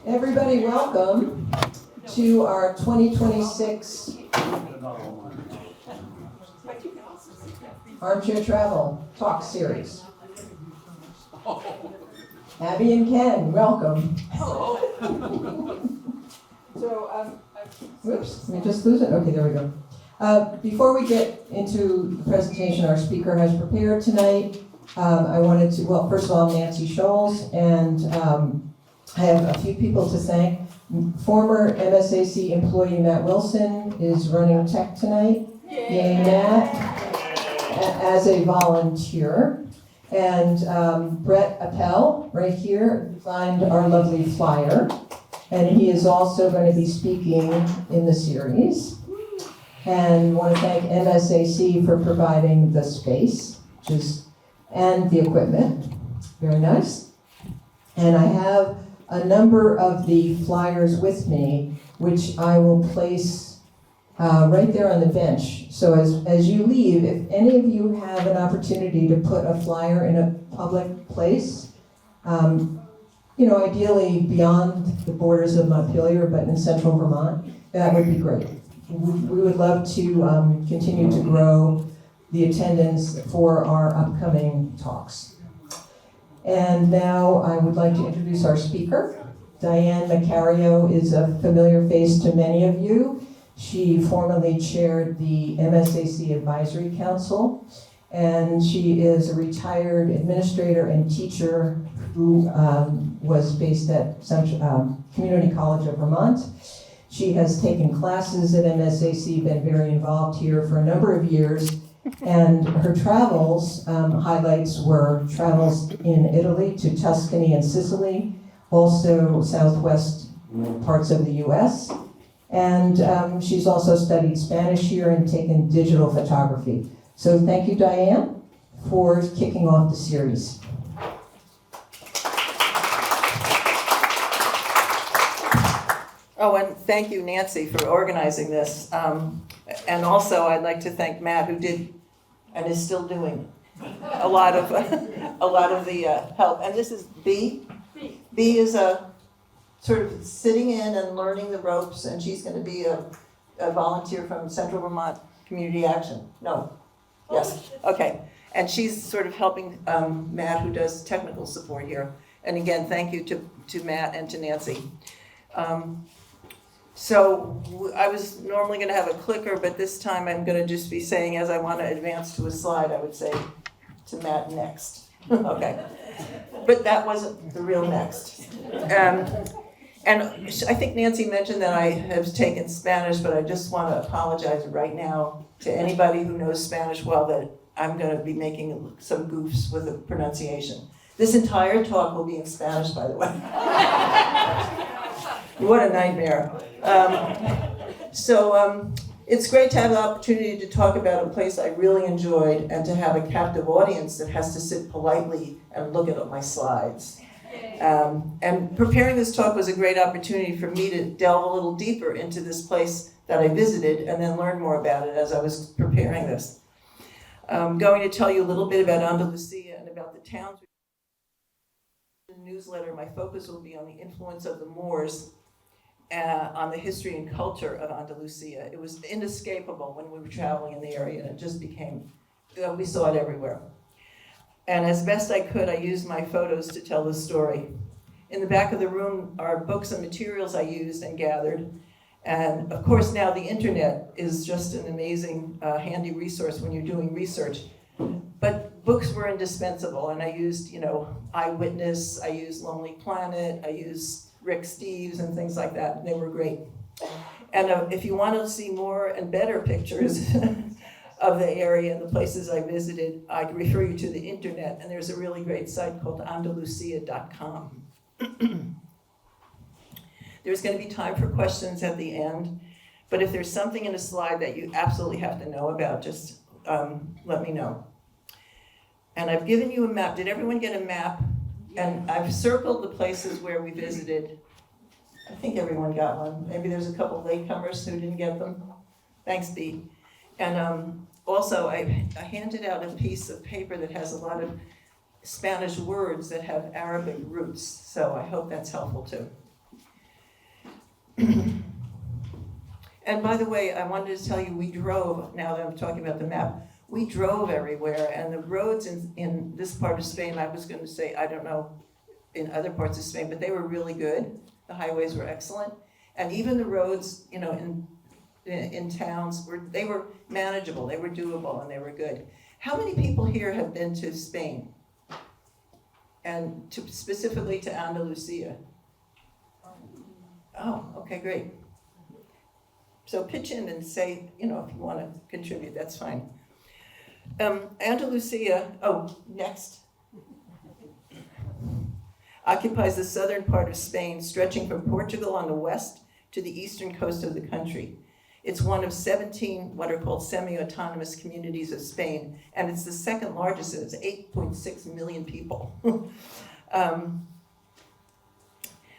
Everybody, welcome to our 2026 Armchair Travel Talk Series. Abby and Ken, welcome. Hello. So, whoops, did we just lose it? Okay, there we go. Before we get into the presentation our speaker has prepared tonight, I wanted to, well, first of all, I'm Nancy Scholes, and I have a few people to thank. Former MSAC employee Matt Wilson is running tech tonight. Yay, Matt. As a volunteer. And Brett Appel, right here, designed our lovely flyer. And he is also going to be speaking in the series. And want to thank MSAC for providing the space, and the equipment. Very nice. And I have a number of the flyers with me, which I will place right there on the bench. So as you leave, if any of you have an opportunity to put a flyer in a public place, ideally beyond the borders of Montpelier, but in central Vermont, that would be great. We would love to continue to grow the attendance for our upcoming talks. And now I would like to introduce our speaker. Diane Macario is a familiar face to many of you. She formerly chaired the MSAC Advisory Council, and she is a retired administrator and teacher who was based at Community College of Vermont. She has taken classes at MSAC, been very involved here for a number of years, and her travels, highlights were travels in Italy to Tuscany and Sicily, also southwest parts of the US. And she's also studied Spanish here and taken digital photography. So thank you, Diane, for kicking off the series. Oh, and thank you, Nancy, for organizing this. And also, I'd like to thank Matt, who did and is still doing a lot of the help. And this is B. B is a sort of sitting in and learning the ropes, and she's going to be a volunteer from Central Vermont Community Action. No. Yes. Okay. And she's sort of helping Matt, who does technical support here. And again, thank you to Matt and to Nancy. So I was normally going to have a clicker, but this time I'm going to just be saying, as I want to advance to a slide, I would say to Matt, next. Okay. But that wasn't the real next. And I think Nancy mentioned that I have taken Spanish, but I just want to apologize right now to anybody who knows Spanish well that I'm going to be making some goofs with the pronunciation. This entire talk will be in Spanish, by the way. What a nightmare. So it's great to have the opportunity to talk about a place I really enjoyed and to have a captive audience that has to sit politely and look at my slides. And preparing this talk was a great opportunity for me to delve a little deeper into this place that I visited and then learn more about it as I was preparing this. I'm going to tell you a little bit about Andalucia and about the towns. In the newsletter, my focus will be on the influence of the Moors on the history and culture of Andalucia. It was inescapable when we were traveling in the area, and it just became, we saw it everywhere. And as best I could, I used my photos to tell the story. In the back of the room are books and materials I used and gathered. And of course now the internet is just an amazing handy resource when you're doing research. But books were indispensable, and I used, Eyewitness, I used Lonely Planet, I used Rick Steves and things like that, and they were great. And if you want to see more and better pictures of the area and the places I visited, I refer you to the internet, and there's a really great site called Andalucia.com. There's going to be time for questions at the end, but if there's something in a slide that you absolutely have to know about, just let me know. And I've given you a map. Did everyone get a map? And I've circled the places where we visited. I think everyone got one. Maybe there's a couple latecomers who didn't get them. Thanks, Bea. And also, I handed out a piece of paper that has a lot of Spanish words that have Arabic roots, so I hope that's helpful too. And by the way, I wanted to tell you, we drove, now that I'm talking about the map, we drove everywhere, and the roads in this part of Spain, I was going to say, I don't know, in other parts of Spain, but they were really good. The highways were excellent. And even the roads, you know, in towns, they were manageable, they were doable, and they were good. How many people here have been to Spain? And specifically to Andalucia? Oh, okay, great. So pitch in and say, you know, if you want to contribute, that's fine. Andalucia, next, occupies the southern part of Spain, stretching from Portugal on the west to the eastern coast of the country. It's one of 17 what are called semi-autonomous communities of Spain, and it's the second largest. It's 8.6 million people.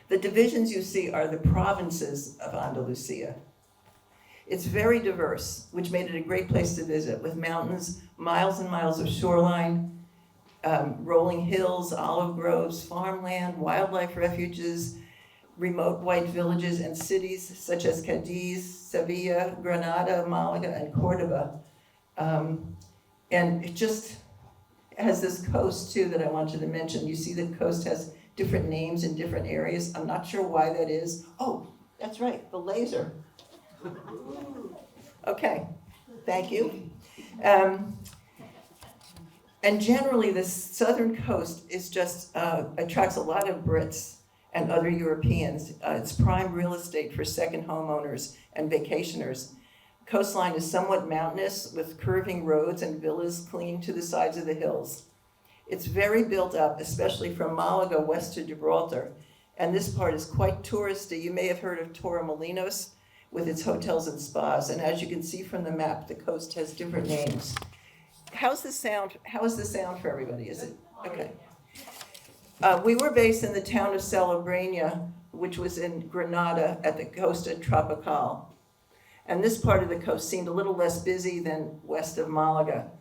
The divisions you see are the provinces of Andalusia. It's very diverse, which made it a great place to visit, with mountains, miles and miles of shoreline, rolling hills, olive groves, farmland, wildlife refuges, remote white villages, and cities such as Cadiz, Sevilla, Granada, Malaga, and Cordoba. And it just has this coast, too, that I wanted to mention. You see the coast has different names in different areas. I'm not sure why that is. Oh, that's right, the laser. Okay, thank you. And generally, the southern coast is just attracts a lot of Brits and other Europeans. It's prime real estate for second homeowners and vacationers. Coastline is somewhat mountainous with curving roads and villas clinging to the sides of the hills. It's very built up, especially from Malaga west to Gibraltar. And this part is quite touristy. You may have heard of Torremolinos with its hotels and spas. And as you can see from the map, the coast has different names. How's the sound? How is the sound for everybody? Is it okay? We were based in the town of Salobreña, which was in Granada at the Costa Tropical. And this part of the coast seemed a little less busy than west of Malaga,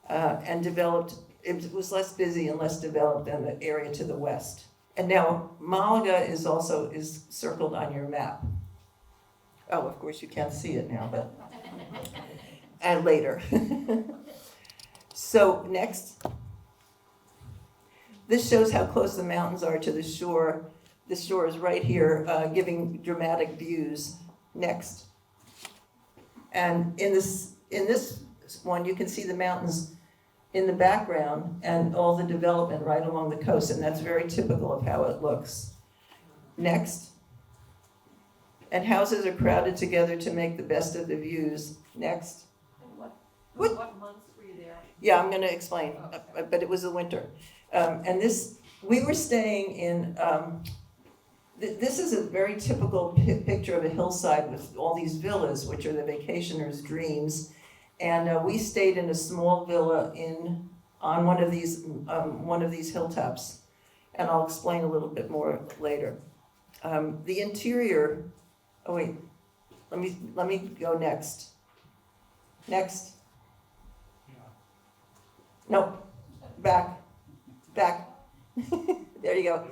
and developed. It was less busy and less developed than the area to the west. And now Malaga is circled on your map. Oh, of course you can't see it now, but and later. So next, this shows how close the mountains are to the shore. The shore is right here, giving dramatic views. Next, and in this one, you can see the mountains in the background and all the development right along the coast, and that's very typical of how it looks. Next. And houses are crowded together to make the best of the views. Next. What months were you there? Yeah, I'm going to explain, but it was the winter. And we were staying in, this is a very typical picture of a hillside with all these villas, which are the vacationers' dreams. And we stayed in a small villa on one of these hilltops. And I'll explain a little bit more later. The interior, oh wait, let me go next. Next. No, back. There you go.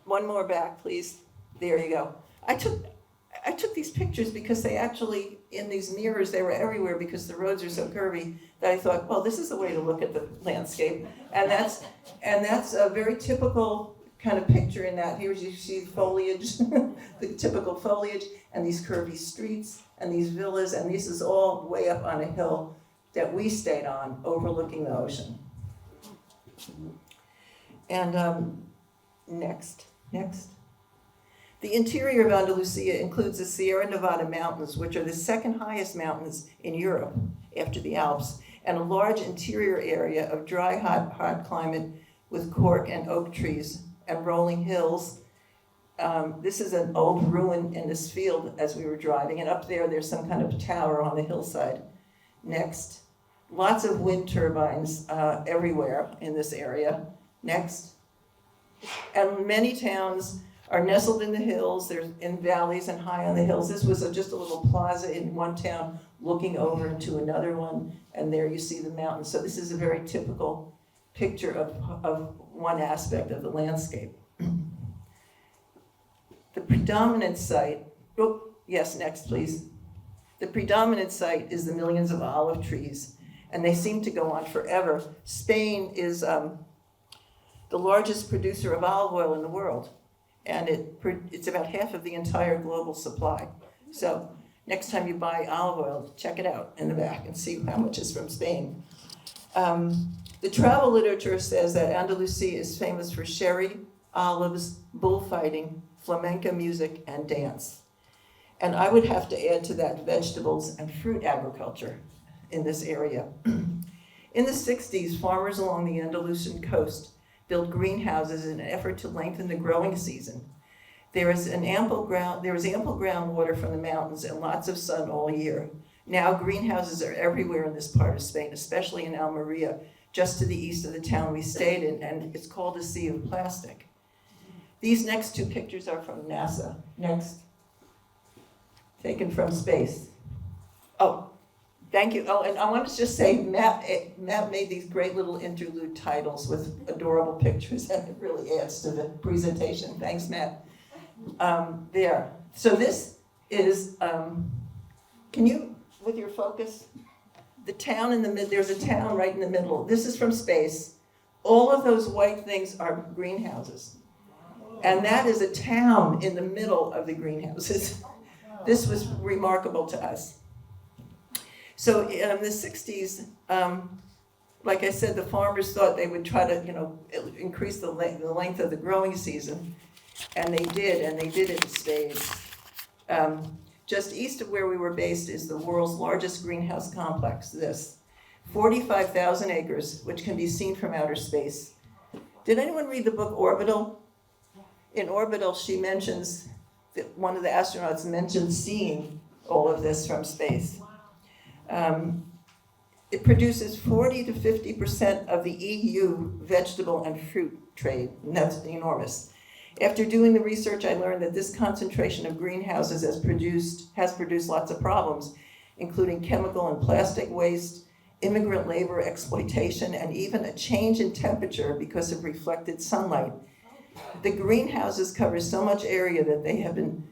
One more back, please. There you go. I took these pictures because they actually, in these mirrors, they were everywhere because the roads are so curvy that I thought, well, this is the way to look at the landscape. And that's a very typical kind of picture in that. Here you see foliage, the typical foliage, and these curvy streets, and these villas, and this is all way up on a hill that we stayed on, overlooking the ocean. And next. The interior of Andalusia includes the Sierra Nevada mountains, which are the second highest mountains in Europe after the Alps, and a large interior area of dry, hot climate with cork and oak trees and rolling hills. This is an old ruin in this field as we were driving, and up there's some kind of tower on the hillside. Next. Lots of wind turbines everywhere in this area. Next. And many towns are nestled in the hills. They're in valleys and high on the hills. This was just a little plaza in one town looking over into another one, and there you see the mountains. So this is a very typical picture of one aspect of the landscape. The predominant site Oh, yes, next, please. The predominant site is the millions of olive trees, and they seem to go on forever. Spain is the largest producer of olive oil in the world, and it's about half of the entire global supply. So next time you buy olive oil, check it out in the back and see how much is from Spain. The travel literature says that Andalucia is famous for sherry, olives, bullfighting, flamenco music, and dance. And I would have to add to that vegetables and fruit agriculture in this area. In the 60s, farmers along the Andalusian coast built greenhouses in an effort to lengthen the growing season. There is ample groundwater from the mountains and lots of sun all year. Now greenhouses are everywhere in this part of Spain, especially in Almeria, just to the east of the town we stayed in, and it's called a sea of plastic. These next two pictures are from NASA. Next. Taken from space. Oh, thank you. Oh, and I want to just say, Matt made these great little interlude titles with adorable pictures, and it really adds to the presentation. Thanks, Matt. There. So this is, can you, with your focus, the town in the middle, there's a town right in the middle. This is from space. All of those white things are greenhouses. And that is a town in the middle of the greenhouses. This was remarkable to us. So in the 60s, like I said, the farmers thought they would try to, increase the length of the growing season. And they did it in spades. Just east of where we were based is the world's largest greenhouse complex, this. 45,000 acres, which can be seen from outer space. Did anyone read the book Orbital? In Orbital, she mentions, one of the astronauts mentioned seeing all of this from space. It produces 40 to 50% of the EU vegetable and fruit trade, and that's enormous. After doing the research, I learned that this concentration of greenhouses has produced lots of problems, including chemical and plastic waste, immigrant labor exploitation, and even a change in temperature because of reflected sunlight. The greenhouses cover so much area that they have been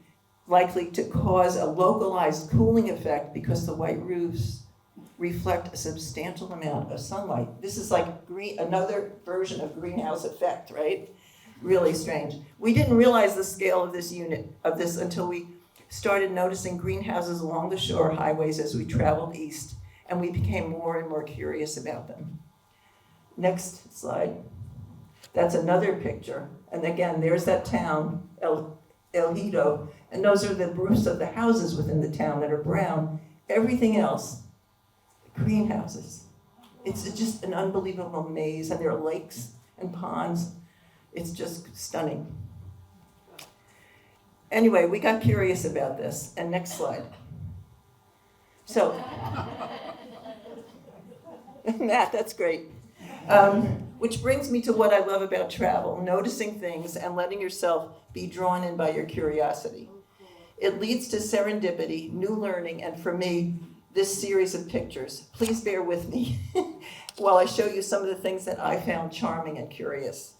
likely to cause a localized cooling effect because the white roofs reflect a substantial amount of sunlight. This is like another version of greenhouse effect, right? Really strange. We didn't realize the scale of this until we started noticing greenhouses along the shore highways as we traveled east, and we became more and more curious about them. Next slide. That's another picture. And again, there's that town, El Hito, and those are the roofs of the houses within the town that are brown. Everything else, greenhouses. It's just an unbelievable maze, and there are lakes and ponds. It's just stunning. Anyway, we got curious about this. And next slide. So, Matt, that's great. Which brings me to what I love about travel, noticing things and letting yourself be drawn in by your curiosity. It leads to serendipity, new learning, and for me, this series of pictures. Please bear with me while I show you some of the things that I found charming and curious.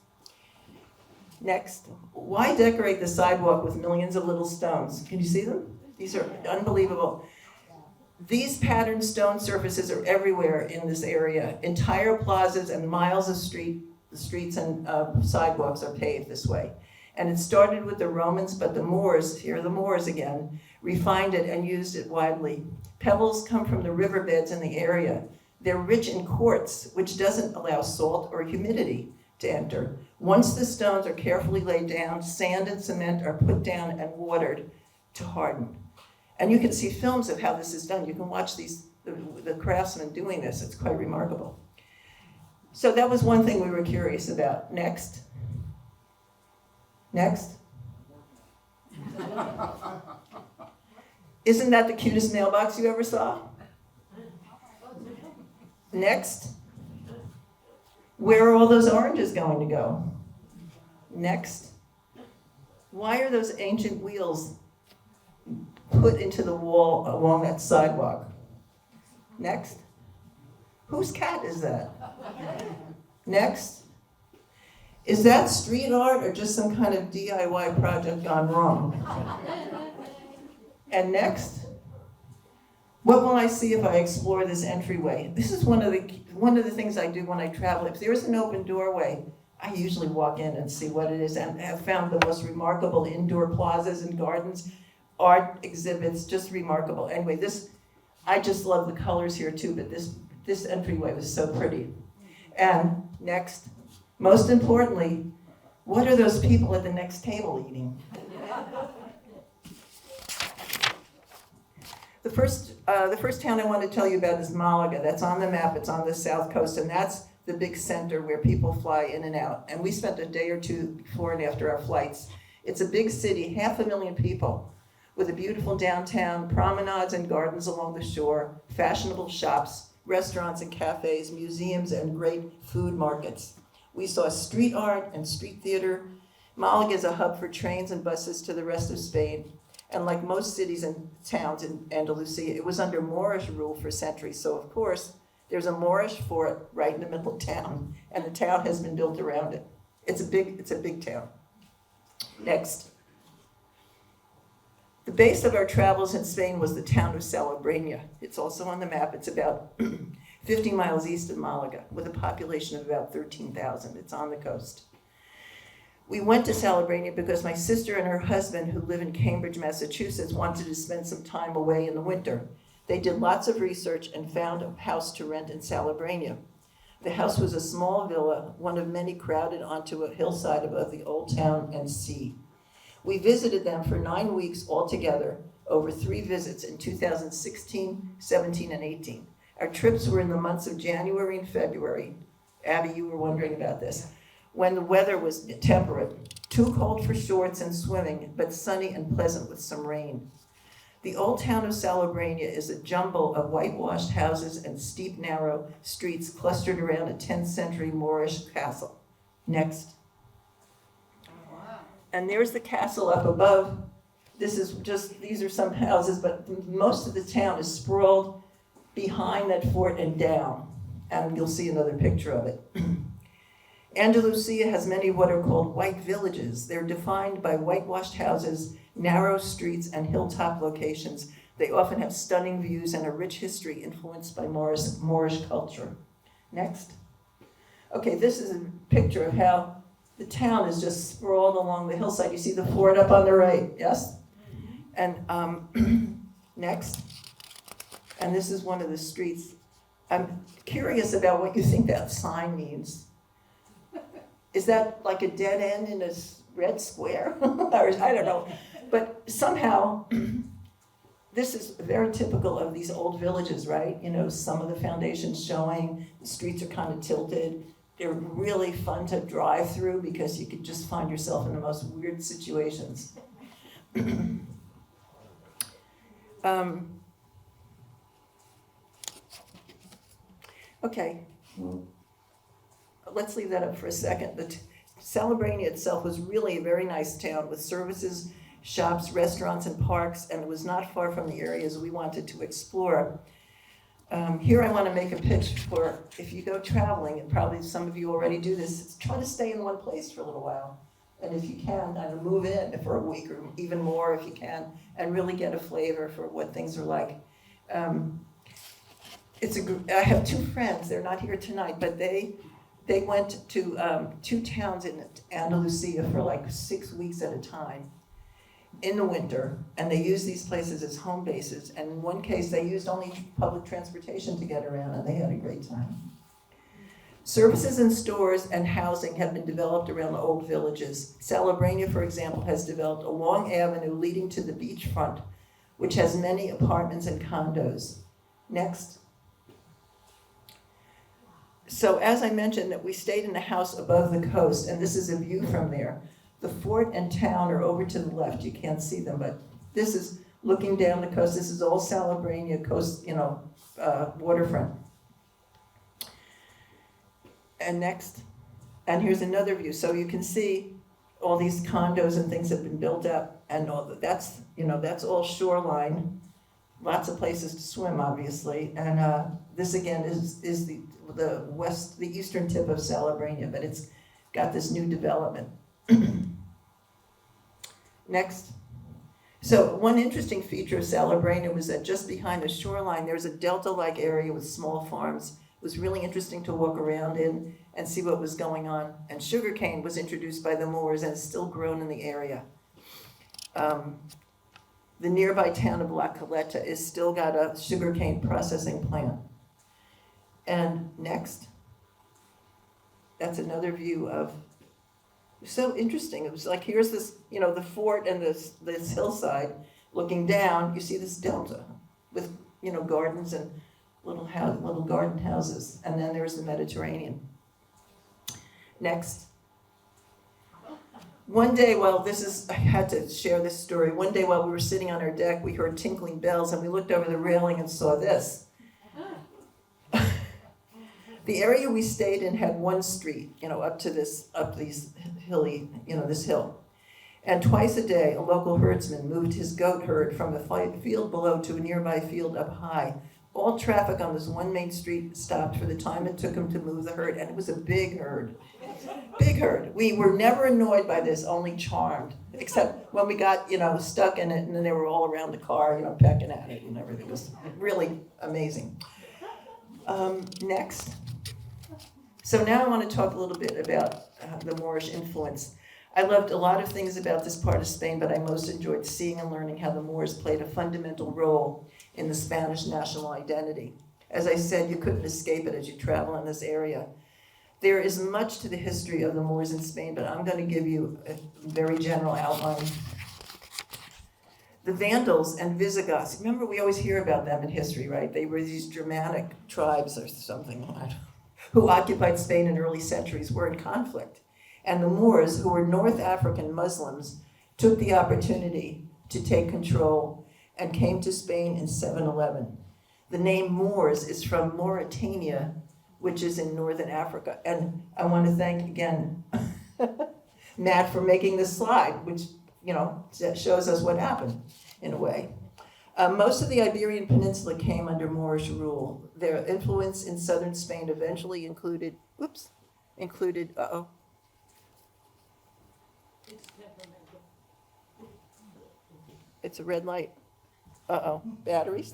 Next, why decorate the sidewalk with millions of little stones? Can you see them? These are unbelievable. These patterned stone surfaces are everywhere in this area. Entire plazas and miles of streets and sidewalks are paved this way. And it started with the Romans, but the Moors, here are the Moors again, refined it and used it widely. Pebbles come from the riverbeds in the area. They're rich in quartz, which doesn't allow salt or humidity to enter. Once the stones are carefully laid down, sand and cement are put down and watered to harden. And you can see films of how this is done. You can watch the craftsmen doing this. It's quite remarkable. So that was one thing we were curious about. Next. Next. Isn't that the cutest mailbox you ever saw? Next. Where are all those oranges going to go? Next. Why are those ancient wheels put into the wall along that sidewalk? Next. Whose cat is that? Next. Is that street art or just some kind of DIY project gone wrong? And next, what will I see if I explore this entryway? This is one of the things I do when I travel. If there's an open doorway, I usually walk in and see what it is, and have found the most remarkable indoor plazas and gardens, art exhibits, just remarkable. Anyway, I just love the colors here too, but this entryway was so pretty. And next, most importantly, what are those people at the next table eating? The first town I want to tell you about is Malaga. That's on the map. It's on the south coast, and that's the big center where people fly in and out. And we spent a day or two before and after our flights. It's a big city, 500,000 people, with a beautiful downtown, promenades and gardens along the shore, fashionable shops, restaurants and cafes, museums, and great food markets. We saw street art and street theater. Malaga is a hub for trains and buses to the rest of Spain. And like most cities and towns in Andalucia, it was under Moorish rule for centuries. So of course, there's a Moorish fort right in the middle of town, and the town has been built around it. It's a big town. Next. The base of our travels in Spain was the town of Salobreña. It's also on the map. It's about 50 miles east of Malaga, with a population of about 13,000. It's on the coast. We went to Salobreña because my sister and her husband, who live in Cambridge, Massachusetts, wanted to spend some time away in the winter. They did lots of research and found a house to rent in Salobreña. The house was a small villa, one of many crowded onto a hillside above the old town and sea. We visited them for 9 weeks altogether, over 3 visits in 2016, 17, and 18. Our trips were in the months of January and February. Abby, you were wondering about this. When the weather was temperate, too cold for shorts and swimming, but sunny and pleasant with some rain. The old town of Salobreña is a jumble of whitewashed houses and steep, narrow streets clustered around a 10th century Moorish castle. Next. Wow. And there's the castle up above. These are some houses, but most of the town is sprawled behind that fort and down. And you'll see another picture of it. Andalucia has many what are called white villages. They're defined by whitewashed houses, narrow streets, and hilltop locations. They often have stunning views and a rich history influenced by Moorish culture. Next. Okay, this is a picture of how the town is just sprawled along the hillside. You see the fort up on the right, yes? And next. And this is one of the streets. I'm curious about what you think that sign means. Is that like a dead end in a red square? Or I don't know. But somehow, this is very typical of these old villages, right? You know, some of the foundations showing, the streets are kind of tilted. They're really fun to drive through because you could just find yourself in the most weird situations. Okay. Let's leave that up for a second. Salobreña itself was really a very nice town with services, shops, restaurants, and parks, and it was not far from the areas we wanted to explore. Here I want to make a pitch for if you go traveling, and probably some of you already do this, try to stay in one place for a little while. And if you can, kind of move in for a week or even more if you can, and really get a flavor for what things are like. I have 2 friends, they're not here tonight, but they went to 2 towns in Andalucia for like 6 weeks at a time in the winter, and they used these places as home bases. And in one case, they used only public transportation to get around, and they had a great time. Services and stores and housing have been developed around the old villages. Salobreña, for example, has developed a long avenue leading to the beachfront, which has many apartments and condos. Next. So as I mentioned, that we stayed in a house above the coast, and this is a view from there. The fort and town are over to the left. You can't see them, but this is looking down the coast. This is all Salobreña coast, waterfront. And next, and here's another view. So you can see all these condos and things have been built up, and all that's all shoreline. Lots of places to swim, obviously, and this again is the eastern tip of Salobreña, but it's got this new development. Next. So one interesting feature of Salobreña was that just behind the shoreline, there's a delta-like area with small farms. It was really interesting to walk around in and see what was going on. And sugarcane was introduced by the Moors and is still grown in the area. The nearby town of La Caleta is still got a sugarcane processing plant. And next, that's another view of, so interesting. It was like, here's this, the fort and this hillside looking down. You see this delta with, gardens and little garden houses. And then there's the Mediterranean. Next. One day I had to share this story. One day while we were sitting on our deck, we heard tinkling bells and we looked over the railing and saw this. The area we stayed in had one street, up these hilly, this hill. And twice a day, a local herdsman moved his goat herd from a field below to a nearby field up high. All traffic on this one main street stopped for the time it took him to move the herd, and it was a big herd. Big herd. We were never annoyed by this, only charmed, except when we got, stuck in it, and then they were all around the car, pecking at it and everything. It was really amazing. Next. So now I want to talk a little bit about the Moorish influence. I loved a lot of things about this part of Spain, but I most enjoyed seeing and learning how the Moors played a fundamental role in the Spanish national identity. As I said, you couldn't escape it as you travel in this area. There is much to the history of the Moors in Spain, but I'm going to give you a very general outline. The Vandals and Visigoths, remember we always hear about them in history, right? They were these Germanic tribes or something who occupied Spain in early centuries, were in conflict. And the Moors, who were North African Muslims, took the opportunity to take control and came to Spain in 711. The name Moors is from Mauritania, which is in northern Africa. And I want to thank again Matt for making this slide, which shows us what happened in a way. Most of the Iberian Peninsula came under Moorish rule. Their influence in southern Spain eventually included, it's a red light. Batteries.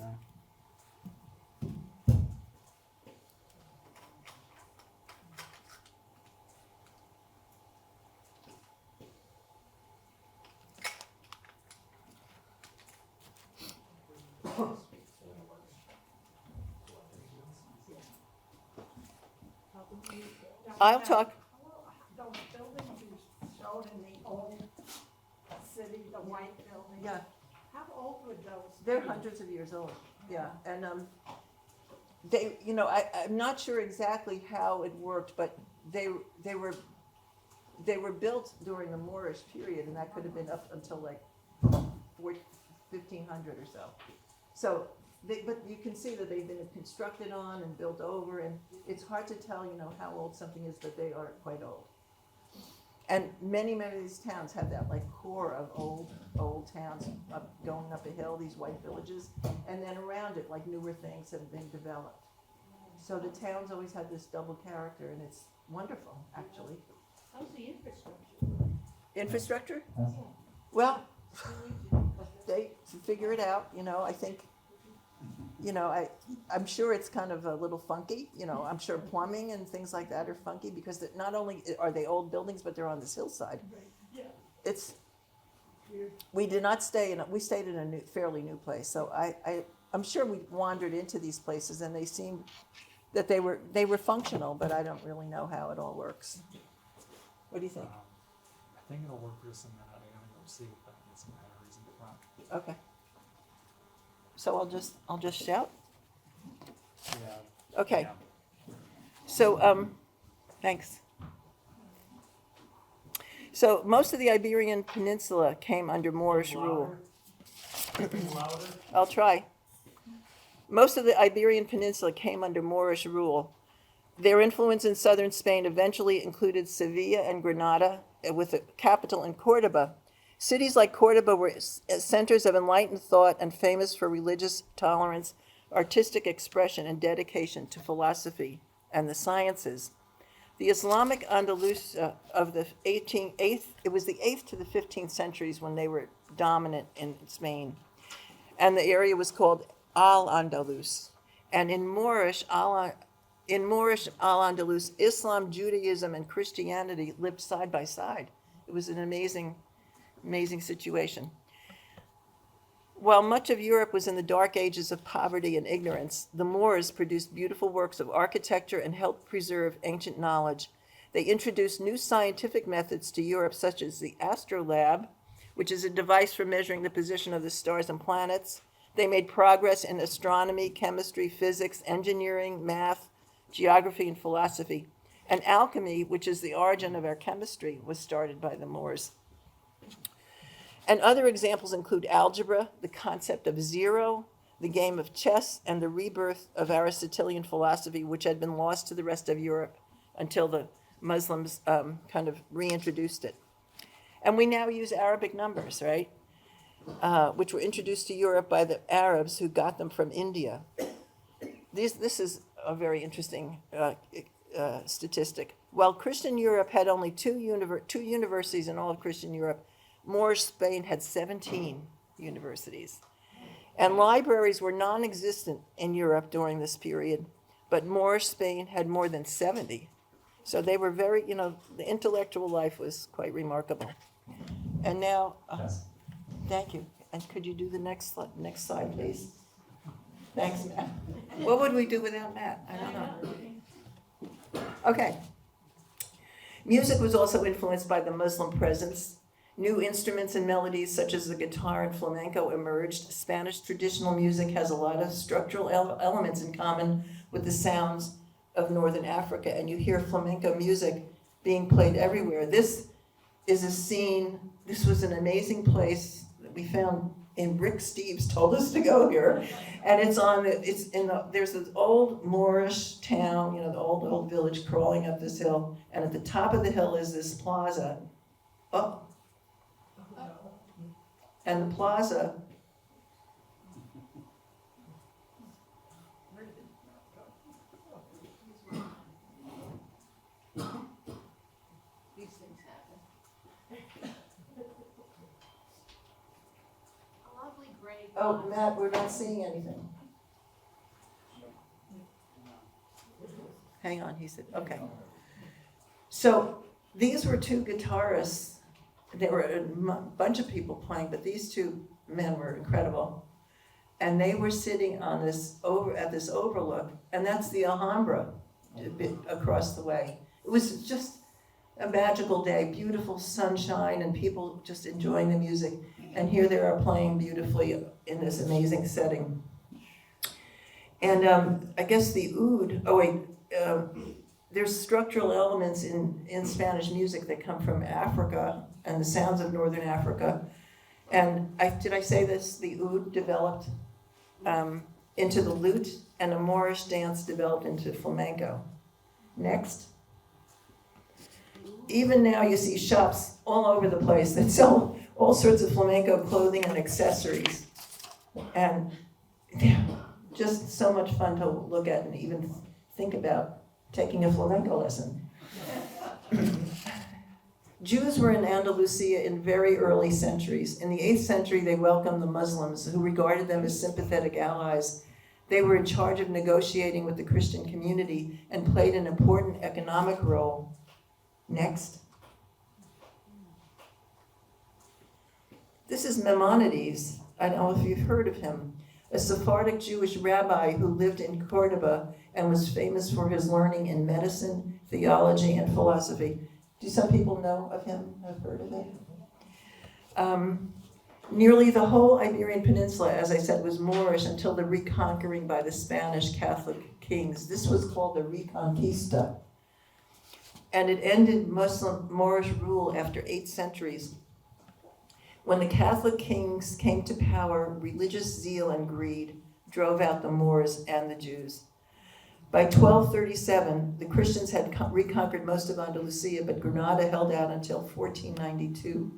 I'll talk. Those buildings you showed in the old city, the white buildings. Yeah, How old were those? they're hundreds of years old. Yeah, and they, I'm not sure exactly how it worked, but they were built during the Moorish period, and that could have been up until like 1500 or so. So, but you can see that they've been constructed on and built over, and it's hard to tell, how old something is, but they are quite old. And many of these towns have that like core of old towns going up a hill, these white villages, and then around it, like newer things have been developed. So the towns always had this double character, and it's wonderful, actually. How's the infrastructure? Infrastructure? Well, they figure it out, I think. I'm sure it's kind of a little funky, I'm sure plumbing and things like that are funky because not only are they old buildings, but they're on this hillside. We did not we stayed in a fairly new place. So I'm sure we wandered into these places and they seemed that they were functional, but I don't really know how it all works. What do you think? I think it'll work for some minute. I'm gonna go see if I can get some batteries in the front. Okay. So I'll just shout. Yeah. Okay. Yeah. So thanks. So most of the Iberian Peninsula came under Moorish rule. Louder. I'll try. Most of the Iberian Peninsula came under Moorish rule. Their influence in southern Spain eventually included Sevilla and Granada, with a capital in Cordoba. Cities like Cordoba were centers of enlightened thought and famous for religious tolerance, artistic expression, and dedication to philosophy and the sciences. The Islamic Andalusia of the 8th, it was the 8th to the 15th centuries when they were dominant in Spain. And the area was called Al-Andalus. And in Moorish Al-Andalus, Islam, Judaism, and Christianity lived side by side. It was an amazing, amazing situation. While much of Europe was in the dark ages of poverty and ignorance, the Moors produced beautiful works of architecture and helped preserve ancient knowledge. They introduced new scientific methods to Europe, such as the astrolabe, which is a device for measuring the position of the stars and planets. They made progress in astronomy, chemistry, physics, engineering, math, geography, and philosophy. And alchemy, which is the origin of our chemistry, was started by the Moors. And other examples include algebra, the concept of zero, the game of chess, and the rebirth of Aristotelian philosophy, which had been lost to the rest of Europe until the Muslims kind of reintroduced it. And we now use Arabic numbers, right? Which were introduced to Europe by the Arabs who got them from India. This is a very interesting statistic. While Christian Europe had only two universities in all of Christian Europe, Moorish Spain had 17 universities. And libraries were non-existent in Europe during this period, but Moorish Spain had more than 70. So they were very, the intellectual life was quite remarkable. And now, thank you. And could you do the next slide, please? Thanks, Matt. What would we do without Matt? I don't know. Okay. Music was also influenced by the Muslim presence. New instruments and melodies such as the guitar and flamenco emerged. Spanish traditional music has a lot of structural elements in common with the sounds of Northern Africa, and you hear flamenco music being played everywhere. This is a scene, this was an amazing place that we found, and Rick Steves told us to go here, and there's this old Moorish town, the old village crawling up this hill, and at the top of the hill is this plaza. Oh. And the plaza These things happen. A lovely gray. Oh, Matt, we're not seeing anything. Hang on, he said, okay. So these were two guitarists. There were a bunch of people playing, but these two men were incredible. And they were sitting on at this overlook, and that's the Alhambra a bit across the way. It was just a magical day, beautiful sunshine, and people just enjoying the music. And here they are playing beautifully in this amazing setting. And I guess the oud, there's structural elements in Spanish music that come from Africa and the sounds of Northern Africa. And did I say this? The oud developed into the lute, and a Moorish dance developed into flamenco. Next. Even now you see shops all over the place that sell all sorts of flamenco clothing and accessories. And just so much fun to look at and even think about taking a flamenco lesson. Jews were in Andalusia in very early centuries. In the 8th century, they welcomed the Muslims, who regarded them as sympathetic allies. They were in charge of negotiating with the Christian community and played an important economic role. Next. This is Maimonides. I don't know if you've heard of him. A Sephardic Jewish rabbi who lived in Cordoba and was famous for his learning in medicine, theology, and philosophy. Do some people know of him, have heard of him? Nearly the whole Iberian Peninsula, as I said, was Moorish until the reconquering by the Spanish Catholic kings. This was called the Reconquista. And it ended Muslim Moorish rule after 8 centuries. When the Catholic kings came to power, religious zeal and greed drove out the Moors and the Jews. By 1237, the Christians had reconquered most of Andalusia, but Granada held out until 1492.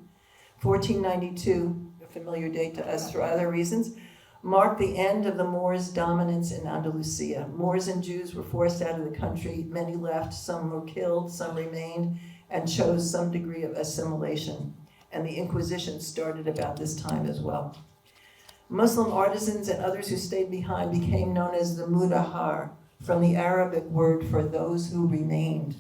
1492, a familiar date to us for other reasons, marked the end of the Moors' dominance in Andalucia. Moors and Jews were forced out of the country. Many left, some were killed, some remained, and chose some degree of assimilation. And the Inquisition started about this time as well. Muslim artisans and others who stayed behind became known as the Mudahar, from the Arabic word for those who remained.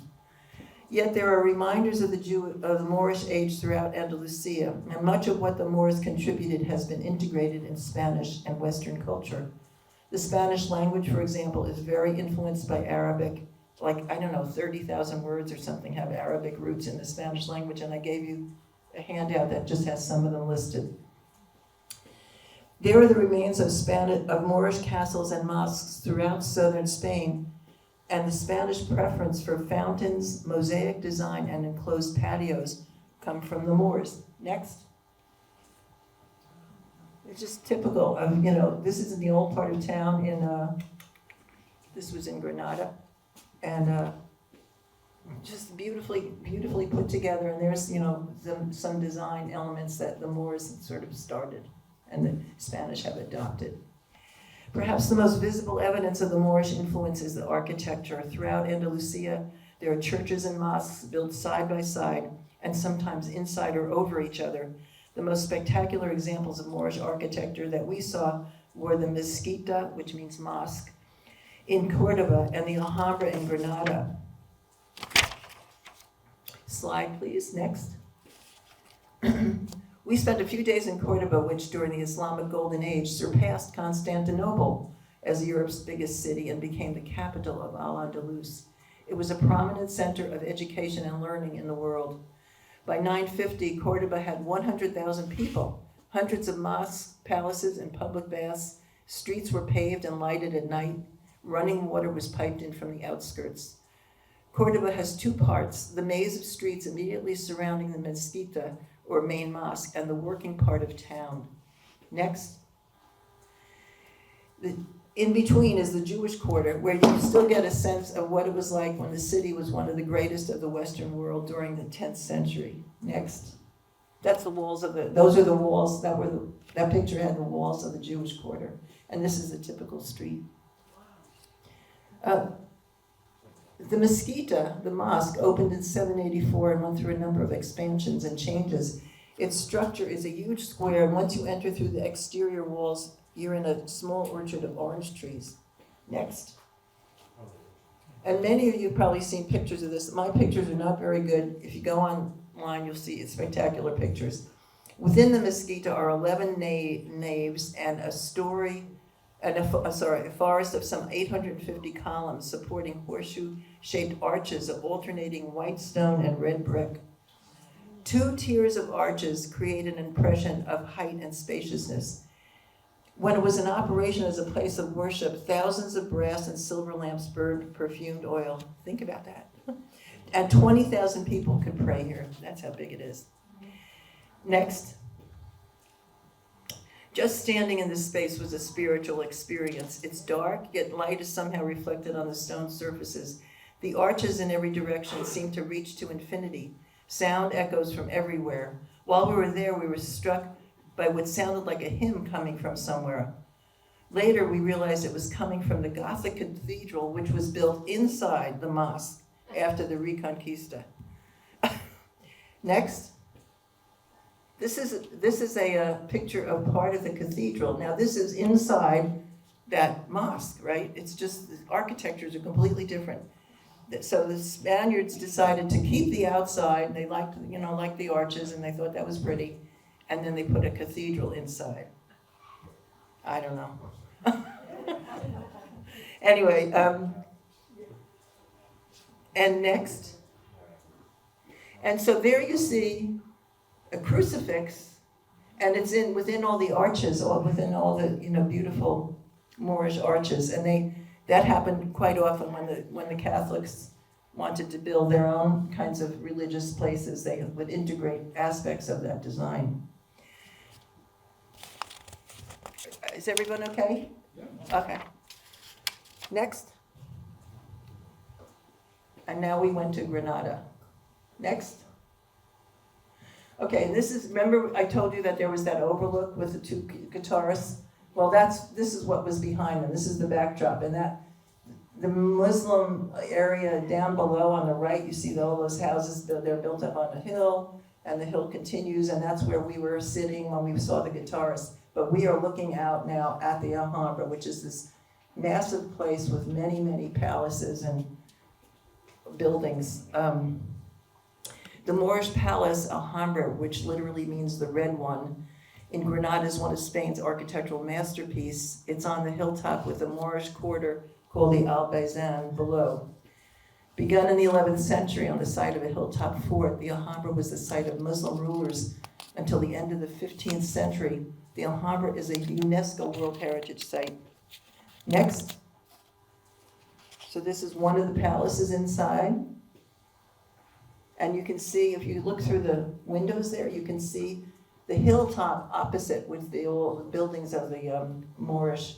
Yet there are reminders of the Moorish age throughout Andalusia, and much of what the Moors contributed has been integrated in Spanish and Western culture. The Spanish language, for example, is very influenced by Arabic. Like, 30,000 words or something have Arabic roots in the Spanish language, and I gave you a handout that just has some of them listed. There are the remains of Moorish castles and mosques throughout southern Spain, and the Spanish preference for fountains, mosaic design, and enclosed patios come from the Moors. Next. It's just typical of, this is in the old part of town this was in Granada, and just beautifully put together, and there's, some design elements that the Moors sort of started, and the Spanish have adopted. Perhaps the most visible evidence of the Moorish influence is the architecture. Throughout Andalusia, there are churches and mosques built side by side, and sometimes inside or over each other. The most spectacular examples of Moorish architecture that we saw were the Mezquita, which means mosque, in Cordoba, and the Alhambra in Granada. Slide, please, next. We spent a few days in Cordoba, which during the Islamic Golden Age surpassed Constantinople as Europe's biggest city and became the capital of Al-Andalus. It was a prominent center of education and learning in the world. By 950, Cordoba had 100,000 people, hundreds of mosques, palaces, and public baths. Streets were paved and lighted at night. Running water was piped in from the outskirts. Cordoba has two parts, the maze of streets immediately surrounding the Mezquita, or main mosque, and the working part of town. Next. In between is the Jewish quarter, where you still get a sense of what it was like when the city was one of the greatest of the Western world during the 10th century. Next. That's the walls of those are the walls that picture had the walls of the Jewish quarter. And this is a typical street. The Mezquita, the mosque, opened in 784 and went through a number of expansions and changes. Its structure is a huge square, and once you enter through the exterior walls, you're in a small orchard of orange trees. Next. And many of you have probably seen pictures of this. My pictures are not very good. If you go online, you'll see spectacular pictures. Within the Mezquita are 11 naves and a forest of some 850 columns supporting horseshoe-shaped arches of alternating white stone and red brick. 2 tiers of arches create an impression of height and spaciousness. When it was in operation as a place of worship, thousands of brass and silver lamps burned perfumed oil. Think about that. And 20,000 people could pray here. That's how big it is. Next. Just standing in this space was a spiritual experience. It's dark, yet light is somehow reflected on the stone surfaces. The arches in every direction seem to reach to infinity. Sound echoes from everywhere. While we were there, we were struck by what sounded like a hymn coming from somewhere. Later, we realized it was coming from the Gothic cathedral, which was built inside the mosque after the Reconquista. Next. This is a picture of part of the cathedral. Now this is inside that mosque, right? It's just, the architectures are completely different. So the Spaniards decided to keep the outside. They liked the arches, and they thought that was pretty. And then they put a cathedral inside. I don't know. Anyway, and next. And so there you see a crucifix, and it's within all the arches, or within all the beautiful Moorish arches, and that happened quite often when the Catholics wanted to build their own kinds of religious places. They would integrate aspects of that design. Is everyone okay? Yeah. Okay. Next. And now we went to Granada. Next. Okay, and this is, remember I told you that there was that overlook with the 2 guitarists? Well, this is what was behind them. This is the backdrop, and the Muslim area down below on the right, you see all those houses, they're built up on a hill, and the hill continues, and that's where we were sitting when we saw the guitarist. But we are looking out now at the Alhambra, which is this massive place with many, many palaces and buildings. The Moorish palace Alhambra, which literally means the red one, in Granada is one of Spain's architectural masterpieces. It's on the hilltop with a Moorish quarter called the Albayzan below. Begun in the 11th century on the site of a hilltop fort, the Alhambra was the site of Muslim rulers until the end of the 15th century. The Alhambra is a UNESCO World Heritage Site. Next. So this is one of the palaces inside. And you can see, if you look through the windows there, you can see the hilltop opposite with the old buildings of the Moorish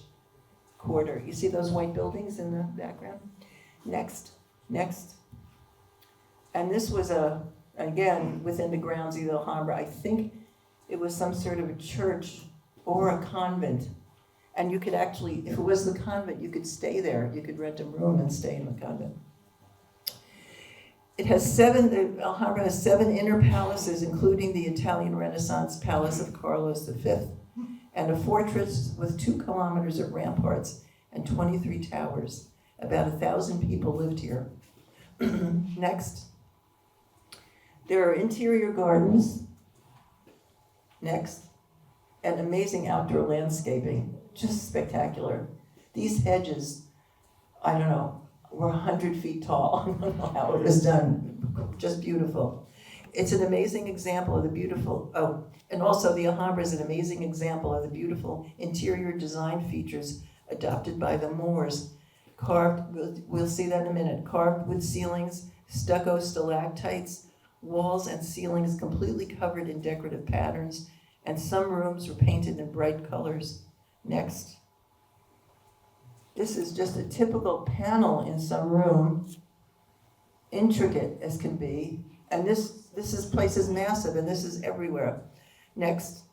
quarter. You see those white buildings in the background? Next. And this was again, within the grounds of the Alhambra. I think it was some sort of a church or a convent. And you could actually, if it was the convent, you could stay there. You could rent a room and stay in the convent. The Alhambra has 7 inner palaces, including the Italian Renaissance Palace of Carlos V, and a fortress with 2 kilometers of ramparts and 23 towers. About 1,000 people lived here. Next. There are interior gardens. Next. And amazing outdoor landscaping. Just spectacular. These hedges, I don't know, were 100 feet tall. I don't know how it was done. Just beautiful. It's an amazing example of the beautiful, and also the Alhambra is an amazing example of the beautiful interior design features adopted by the Moors. Carved, we'll see that in a minute, carved wood ceilings, stucco stalactites, walls and ceilings completely covered in decorative patterns, and some rooms were painted in bright colors. Next. This is just a typical panel in some room, intricate as can be, and this place is massive, and this is everywhere. Next.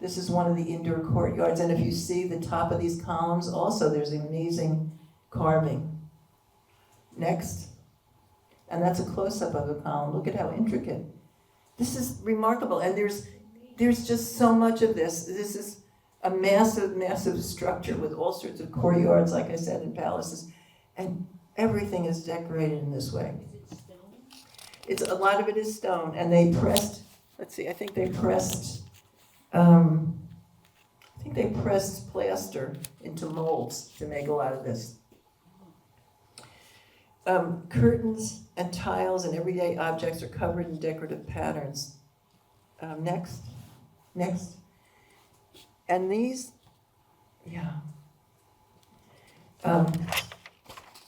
This is one of the indoor courtyards, and if you see the top of these columns, also there's amazing carving. Next. And that's a close-up of the column. Look at how intricate. This is remarkable, and there's just so much of this. This is a massive, massive structure with all sorts of courtyards, like I said, and palaces, and everything is decorated in this way. A lot of it is stone, and they pressed, I think they pressed plaster into molds to make a lot of this. Curtains and tiles and everyday objects are covered in decorative patterns. Next. And these,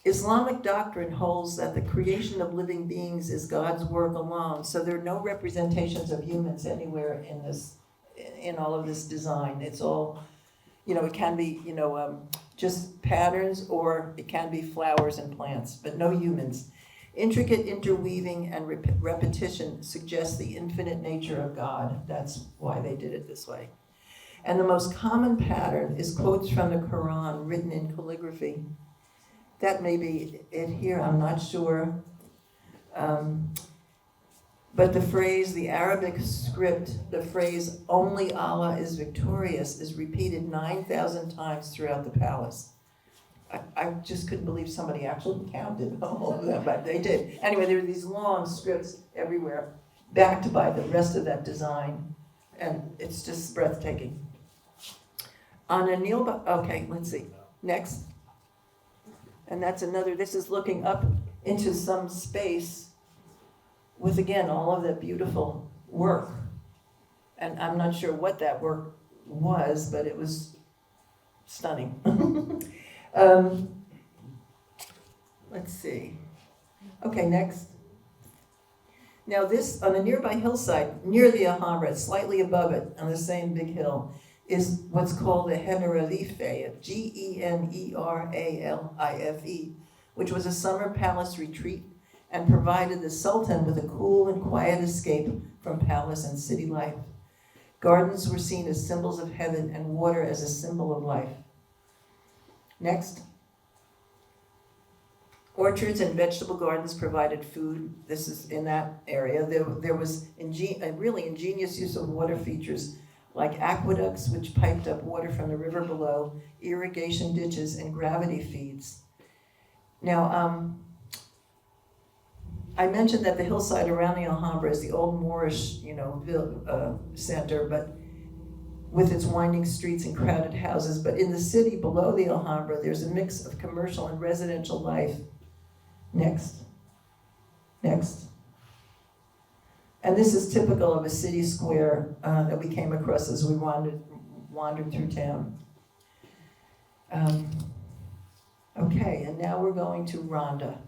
Islamic doctrine holds that the creation of living beings is God's work alone, so there are no representations of humans anywhere in all of this design. It's all, it can be, just patterns, or it can be flowers and plants, but no humans. Intricate interweaving and repetition suggests the infinite nature of God. That's why they did it this way. And the most common pattern is quotes from the Quran written in calligraphy. That may be it here, I'm not sure. But the phrase, the Arabic script, the phrase, "Only Allah is victorious," is repeated 9,000 times throughout the palace. I just couldn't believe somebody actually counted all of them, but they did. Anyway, there were these long scripts everywhere, backed by the rest of that design, and it's just breathtaking. On a okay, let's see, next. And that's another, this is looking up into some space with, again, all of that beautiful work. And I'm not sure what that work was, but it was stunning. Let's see. Okay, next. Now this, on a nearby hillside, near the Alhambra, slightly above it, on the same big hill, is what's called the Generalife, Generalife, which was a summer palace retreat and provided the Sultan with a cool and quiet escape from palace and city life. Gardens were seen as symbols of heaven and water as a symbol of life. Next. Orchards and vegetable gardens provided food. This is in that area. There was a really ingenious use of water features like aqueducts, which piped up water from the river below, irrigation ditches, and gravity feeds. Now, I mentioned that the hillside around the Alhambra is the old Moorish, center, but with its winding streets and crowded houses. But in the city below the Alhambra, there's a mix of commercial and residential life. Next. And this is typical of a city square that we came across as we wandered through town. Okay, and now we're going to Rhondda.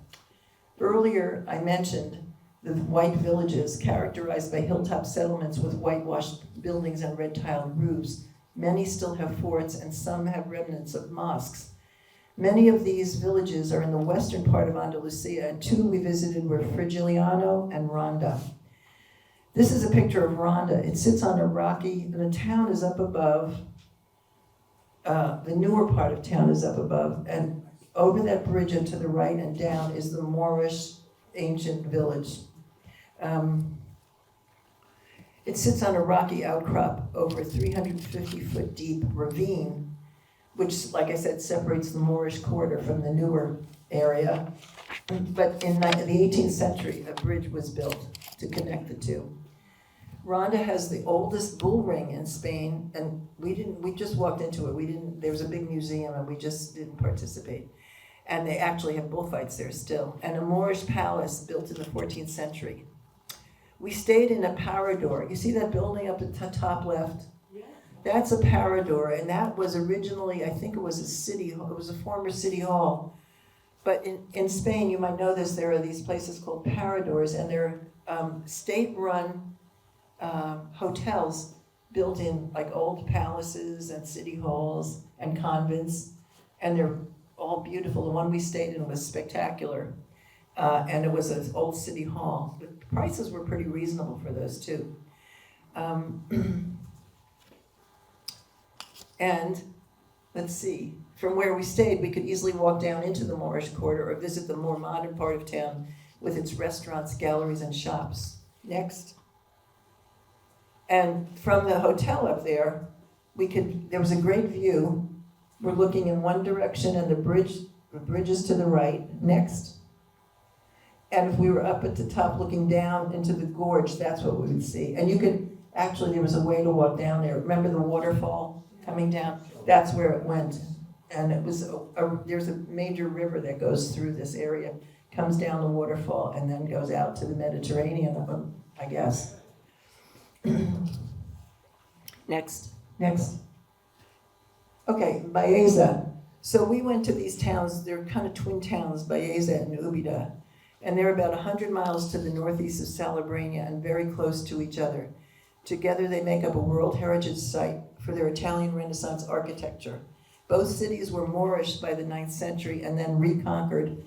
Earlier, I mentioned the white villages characterized by hilltop settlements with whitewashed buildings and red-tiled roofs. Many still have forts and some have remnants of mosques. Many of these villages are in the western part of Andalucia, and two we visited were Frigiliano and Rhondda. This is a picture of Rhondda. It sits on a rocky, and the town is up above. The newer part of town is up above, and over that bridge and to the right and down is the Moorish ancient village. It sits on a rocky outcrop over a 350-foot deep ravine, which, like I said, separates the Moorish quarter from the newer area. But in the 18th century, a bridge was built to connect the two. Rhondda has the oldest bull ring in Spain, and we just walked into it. There was a big museum, and we just didn't participate. And they actually have bullfights there still, and a Moorish palace built in the 14th century. We stayed in a parador. You see that building up at the top left? That's a parador, and that was originally, I think it was a former city hall. But in Spain, you might know this, there are these places called paradors, and they're state-run hotels built in like old palaces and city halls and convents, and they're all beautiful. The one we stayed in was spectacular, and it was an old city hall. The prices were pretty reasonable for those too. And let's see, from where we stayed, we could easily walk down into the Moorish quarter or visit the more modern part of town with its restaurants, galleries, and shops. Next. And from the hotel up there, there was a great view. We're looking in one direction and the bridge is to the right. Next. And if we were up at the top looking down into the gorge, that's what we would see. And there was a way to walk down there. Remember the waterfall coming down? That's where it went. And it was there's a major river that goes through this area, comes down the waterfall, and then goes out to the Mediterranean, I guess. Next. Okay, Baeza. So we went to these towns, they're kind of twin towns, Baeza and Ubeda. And they're about 100 miles to the northeast of Salobreña and very close to each other. Together they make up a World Heritage Site for their Italian Renaissance architecture. Both cities were Moorish by the 9th century and then reconquered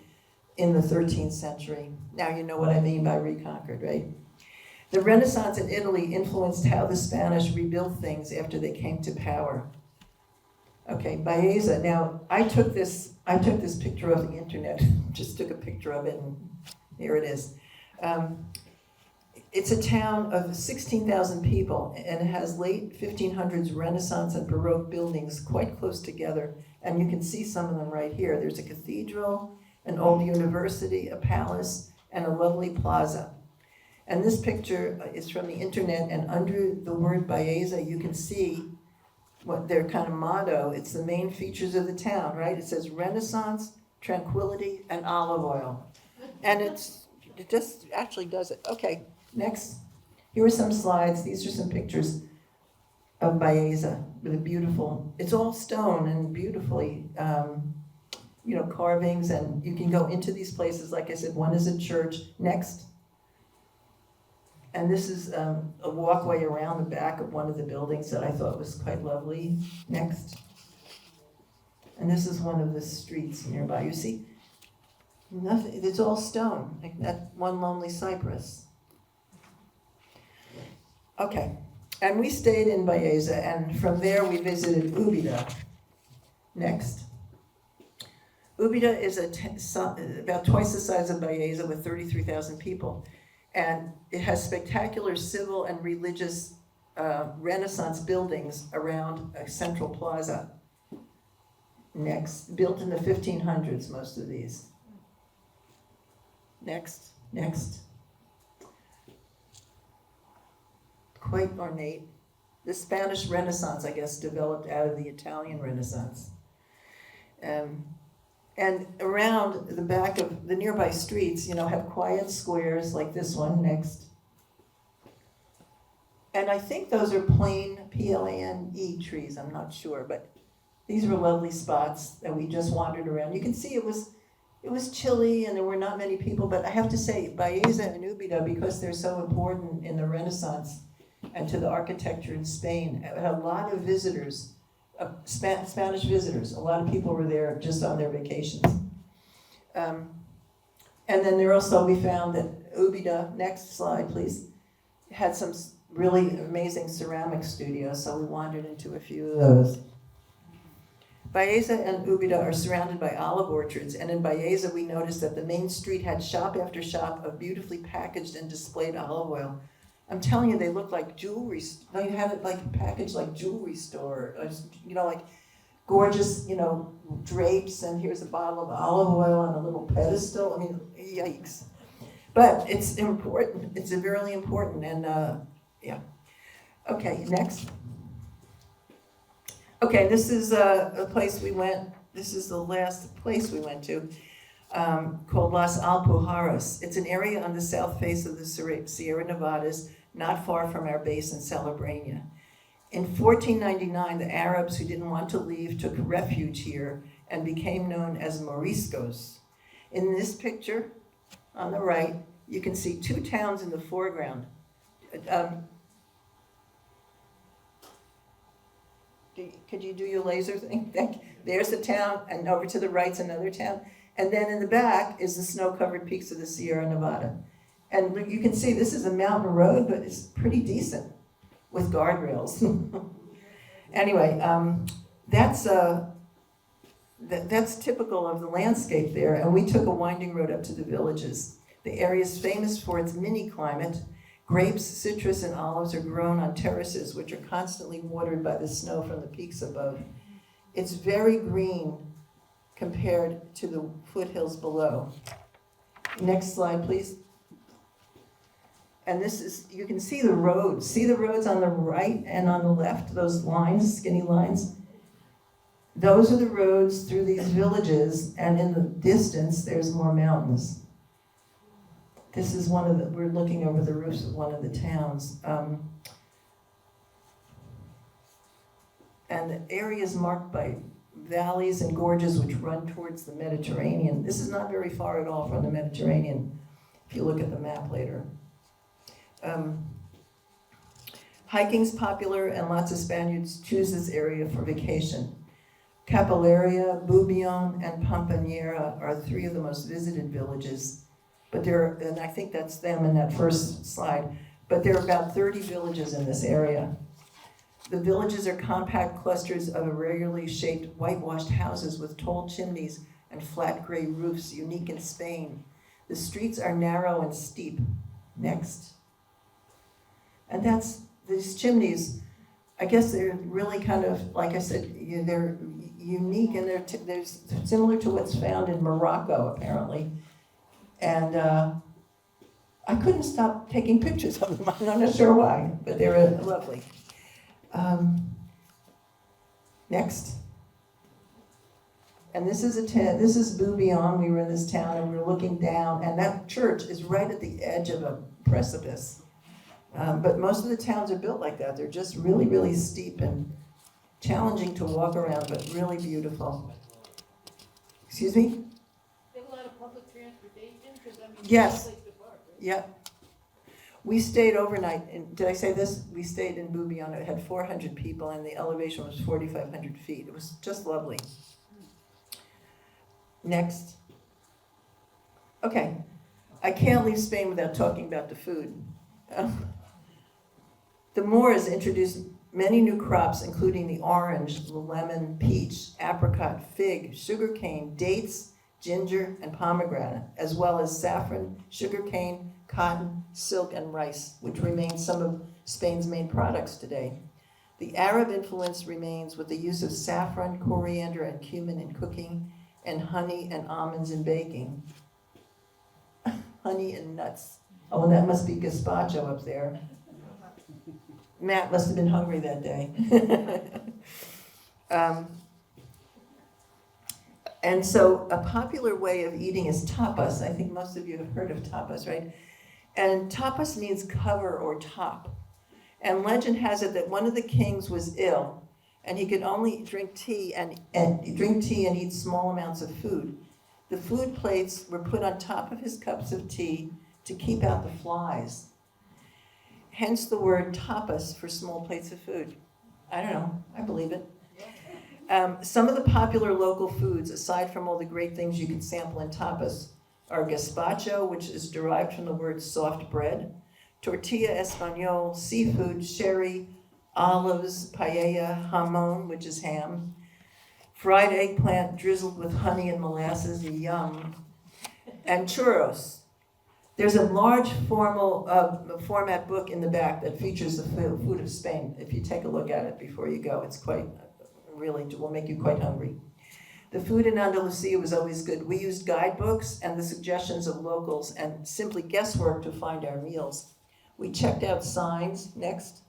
in the 13th century. Now you know what I mean by reconquered, right? The Renaissance in Italy influenced how the Spanish rebuilt things after they came to power. Okay, Baeza. Now, I took this picture of the internet, just took a picture of it, and here it is. It's a town of 16,000 people, and it has late 1500s Renaissance and Baroque buildings quite close together, and you can see some of them right here. There's a cathedral, an old university, a palace, and a lovely plaza. And this picture is from the internet, and under the word Baeza, you can see what their kind of motto. It's the main features of the town, right? It says Renaissance, tranquility, and olive oil. And it just actually does it. Okay, next. Here are some slides. These are some pictures of Baeza with a beautiful, it's all stone and beautifully, carvings, and you can go into these places. Like I said, one is a church. Next. And this is a walkway around the back of one of the buildings that I thought was quite lovely. Next. And this is one of the streets nearby. You see, nothing, it's all stone, like that one lonely cypress. Okay, And we stayed in Baeza, and from there we visited Ubida. Next. Ubida is about twice the size of Baeza with 33,000 people. And it has spectacular civil and religious Renaissance buildings around a central plaza. Next, built in the 1500s, most of these. Next. Quite ornate. The Spanish Renaissance, I guess, developed out of the Italian Renaissance. And around the back of the nearby streets, have quiet squares like this one. Next. And I think those are plain Plane trees, I'm not sure, but these were lovely spots that we just wandered around. You can see it was chilly and there were not many people, but I have to say, Baeza and Ubida, because they're so important in the Renaissance and to the architecture in Spain, had a lot of visitors, Spanish visitors. A lot of people were there just on their vacations. And then we found that Ubida, next slide please, had some really amazing ceramic studios, so we wandered into a few of those. Baeza and Ubida are surrounded by olive orchards, and in Baeza we noticed that the main street had shop after shop of beautifully packaged and displayed olive oil. I'm telling you, they looked like jewelry. They had it like packaged like jewelry store, like gorgeous, drapes, and here's a bottle of olive oil on a little pedestal. I mean, yikes. But it's important. It's really important, and yeah. Okay, next. Okay, this is a place we went. This is the last place we went to, called Las Alpujarras. It's an area on the south face of the Sierra Nevadas, not far from our base in Salobreña. In 1499, the Arabs who didn't want to leave took refuge here and became known as Moriscos. In this picture, on the right, you can see two towns in the foreground. Could you do your laser thing? There's the town, and over to the right's another town. And then in the back is the snow-covered peaks of the Sierra Nevada. And you can see this is a mountain road, but it's pretty decent with guardrails. Anyway, that's typical of the landscape there. And we took a winding road up to the villages. The area is famous for its mini climate. Grapes, citrus, and olives are grown on terraces, which are constantly watered by the snow from the peaks above. It's very green compared to the foothills below. Next slide, please. And this is, you can see the roads. See the roads on the right and on the left, those lines, skinny lines? Those are the roads through these villages, and in the distance, there's more mountains. This is we're looking over the roofs of one of the towns. And the area is marked by valleys and gorges which run towards the Mediterranean. This is not very far at all from the Mediterranean, if you look at the map later. Hiking's popular, and lots of Spaniards choose this area for vacation. Capillaria, Bubion, and Pampañera are three of the most visited villages. But and I think that's them in that first slide, but there are about 30 villages in this area. The villages are compact clusters of irregularly shaped whitewashed houses with tall chimneys and flat gray roofs, unique in Spain. The streets are narrow and steep. Next. And these chimneys, I guess they're really kind of, like I said, they're unique, and they're similar to what's found in Morocco, apparently. And I couldn't stop taking pictures of them. I'm not sure why, but they're lovely. Next. And this is this is Bubion. We were in this town and we were looking down, and that church is right at the edge of a precipice. But most of the towns are built like that. They're just really, really steep and challenging to walk around, but really beautiful. Excuse me? They have a lot of public transportation, because I mean, Yes. place to park, right? Yeah. We stayed overnight. Did I say this? We stayed in Bubion. It had 400 people, and the elevation was 4,500 feet. It was just lovely. Next. Okay. I can't leave Spain without talking about the food. The Moors introduced many new crops, including the orange, the lemon, peach, apricot, fig, sugarcane, dates, ginger, and pomegranate, as well as saffron, sugarcane, cotton, silk, and rice, which remain some of Spain's main products today. The Arab influence remains with the use of saffron, coriander, and cumin in cooking, and honey and almonds in baking. Honey and nuts. Oh, and that must be gazpacho up there. Matt must have been hungry that day. And so a popular way of eating is tapas. I think most of you have heard of tapas, right? And tapas means cover or top. And legend has it that one of the kings was ill, and he could only drink tea and eat small amounts of food. The food plates were put on top of his cups of tea to keep out the flies. Hence the word tapas for small plates of food. I don't know, I believe it. Some of the popular local foods, aside from all the great things you can sample in tapas, are gazpacho, which is derived from the word soft bread, tortilla español, seafood, sherry, olives, paella, jamón, which is ham, fried eggplant drizzled with honey and molasses, yum, and churros. There's a large format book in the back that features the food of Spain. If you take a look at it before you go, it's quite, really will make you quite hungry. The food in Andalucia was always good. We used guidebooks and the suggestions of locals and simply guesswork to find our meals. We checked out signs. Next.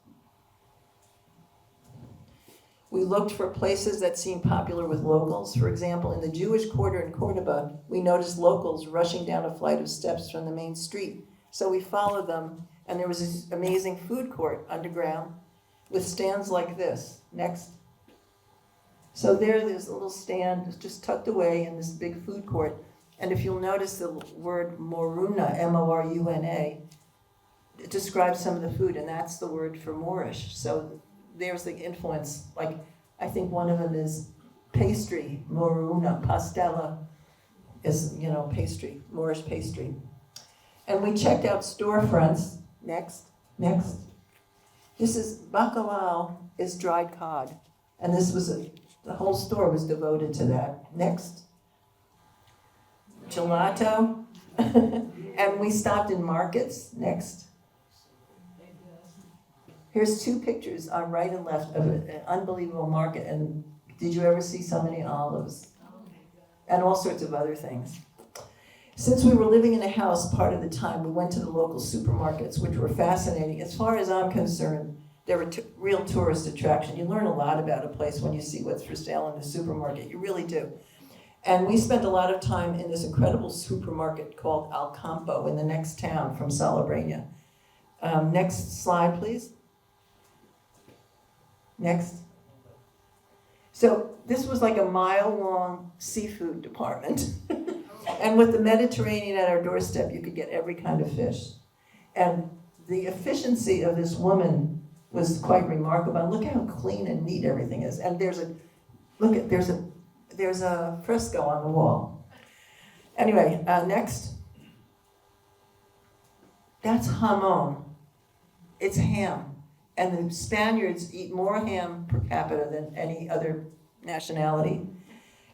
We looked for places that seemed popular with locals. For example, in the Jewish quarter in Cordoba, we noticed locals rushing down a flight of steps from the main street. So we followed them, and there was this amazing food court underground with stands like this. Next. So there's a little stand just tucked away in this big food court. And if you'll notice the word moruna, M-O-R-U-N-A, it describes some of the food, and that's the word for Moorish. So there's the influence. Like, I think one of them is pastry, moruna, pastela is, pastry, Moorish pastry. And we checked out storefronts. Next. This is, bacalao is dried cod. And this was the whole store was devoted to that. Next. Gelato. And we stopped in markets. Next. Here's two pictures on right and left of an unbelievable market. And did you ever see so many olives? And all sorts of other things. Since we were living in a house part of the time, we went to the local supermarkets, which were fascinating. As far as I'm concerned, they were real tourist attraction. You learn a lot about a place when you see what's for sale in the supermarket. You really do. And we spent a lot of time in this incredible supermarket called Alcampo in the next town from Salobreña. Next slide, please. Next. So this was like a mile-long seafood department. And with the Mediterranean at our doorstep, you could get every kind of fish. And the efficiency of this woman was quite remarkable. And look how clean and neat everything is. And there's a fresco on the wall. Anyway, next. That's jamón. It's ham. And the Spaniards eat more ham per capita than any other nationality.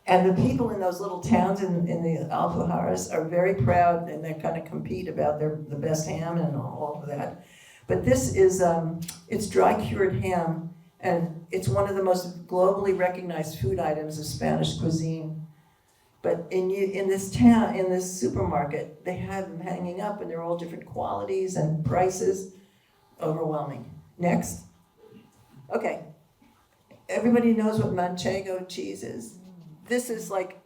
And the people in those little towns in the Alpujarras are very proud, and they kind of compete about the best ham and all of that. But this is, it's dry cured ham, and it's one of the most globally recognized food items of Spanish cuisine. But in this town, in this supermarket, they have them hanging up, and they're all different qualities and prices. Overwhelming. Next. Okay. Everybody knows what manchego cheese is. This is like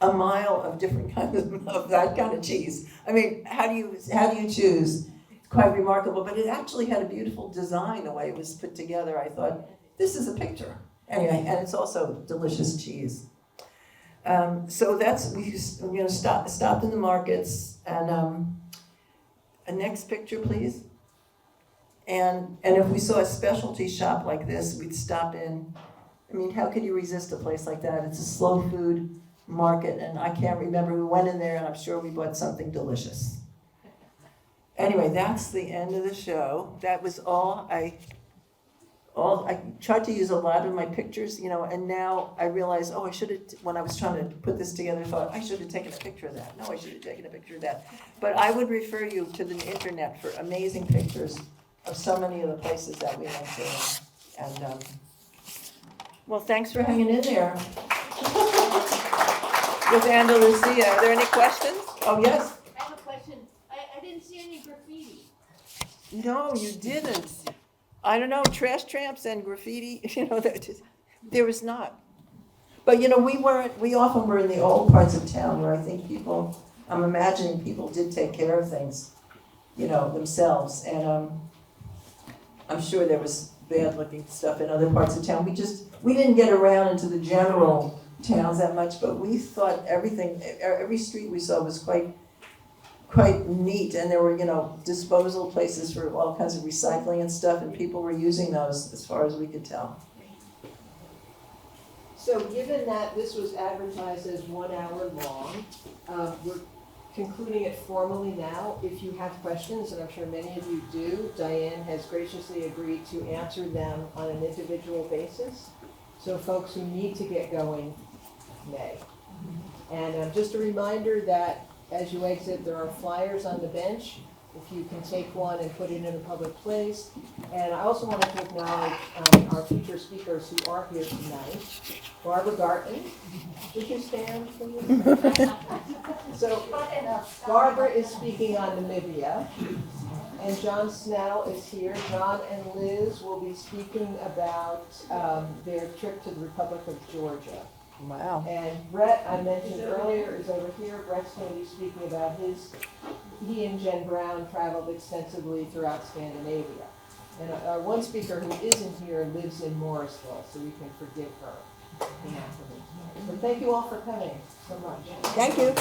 a mile of different kinds of that kind of cheese. I mean, how do you choose? It's quite remarkable, but it actually had a beautiful design the way it was put together. I thought, this is a picture. Anyway, and it's also delicious cheese. So that's, we stopped in the markets, and a next picture, please. And if we saw a specialty shop like this, we'd stop in. I mean, how could you resist a place like that? It's a slow food market, and I can't remember. We went in there, and I'm sure we bought something delicious. Anyway, that's the end of the show. That was all I I tried to use a lot of my pictures, you know, and now I realize, oh, I should have, when I was trying to put this together, I thought, I should have taken a picture of that. No, I should have taken a picture of that. But I would refer you to the internet for amazing pictures of so many of the places that we went to. And, well, thanks for hanging in there. With Andalucia. Are there any questions? Oh, yes? I have a question. I didn't see any graffiti. No, you didn't. I don't know, trash tramps and graffiti, you know, there was not. But, you know, we often were in the old parts of town where I think people, I'm imagining people did take care of things, you know, themselves. And I'm sure there was bad looking stuff in other parts of town. We didn't get around into the general towns that much, but we thought every street we saw was quite neat, and there were, you know, disposal places for all kinds of recycling and stuff, and people were using those as far as we could tell. So given that this was advertised as 1 hour long, we're concluding it formally now. If you have questions, and I'm sure many of you do, Diane has graciously agreed to answer them on an individual basis. So folks who need to get going may. And just a reminder that as you exit, there are flyers on the bench. If you can take one and put it in a public place. And I also wanted to acknowledge our future speakers who are here tonight. Barbara Garton, would you stand, please? So Barbara is speaking on Namibia. And John Snell is here. John and Liz will be speaking about their trip to the Republic of Georgia. Wow. And Brett, I mentioned earlier, is over here. Brett's going to be speaking about he and Jen Brown traveled extensively throughout Scandinavia. And our one speaker who isn't here lives in Morrisville, so we can forgive her. So thank you all for coming so much. Thank you.